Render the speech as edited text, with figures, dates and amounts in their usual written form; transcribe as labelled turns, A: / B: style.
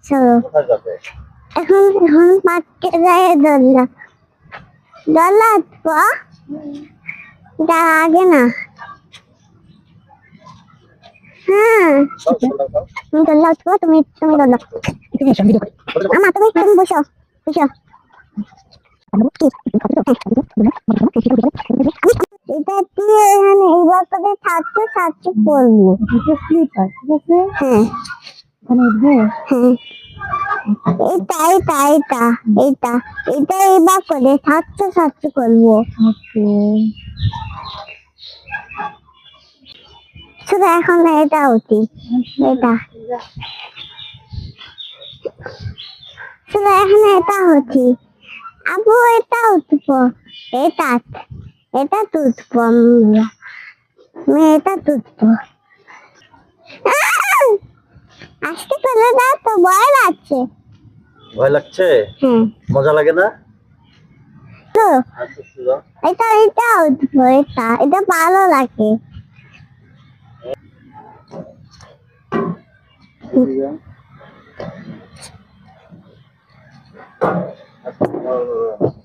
A: চলো
B: কোথায় যাবে?
A: এখন এখন পার্কে যাই দোলনা দোলনা যা আগে না হ্যাঁ তুমি দোলনা উঠবো তুমি তুমি দোলনা আমা তুমি তুমি বসো বসো এটা দিয়ে এখানে এইবার করে ছাড়তে ছাড়তে করবো
C: এটা স্লিপার ঠিক আছে
A: হ্যাঁ
C: এখানে উঠবে
A: হ্যাঁ এটা এটা এটা এটা এটা এইবার করে ছাড়তে ছাড়তে করবো
C: ওকে
A: শুধু এখন এটা উঠি এটা শুধু এখন এটা উঠি আবু এটা উঠবো এটা এটা তুলবো আমি এটা তুলবো আজকে চলে যাও তো ভয় লাগছে
B: ভয় লাগছে?
A: হ্যাঁ
B: মজা লাগে না?
A: তো
B: আচ্ছা সুজা,
A: এটা এটা উঠবো এটা এটা ভালো লাগে
B: আচ্ছা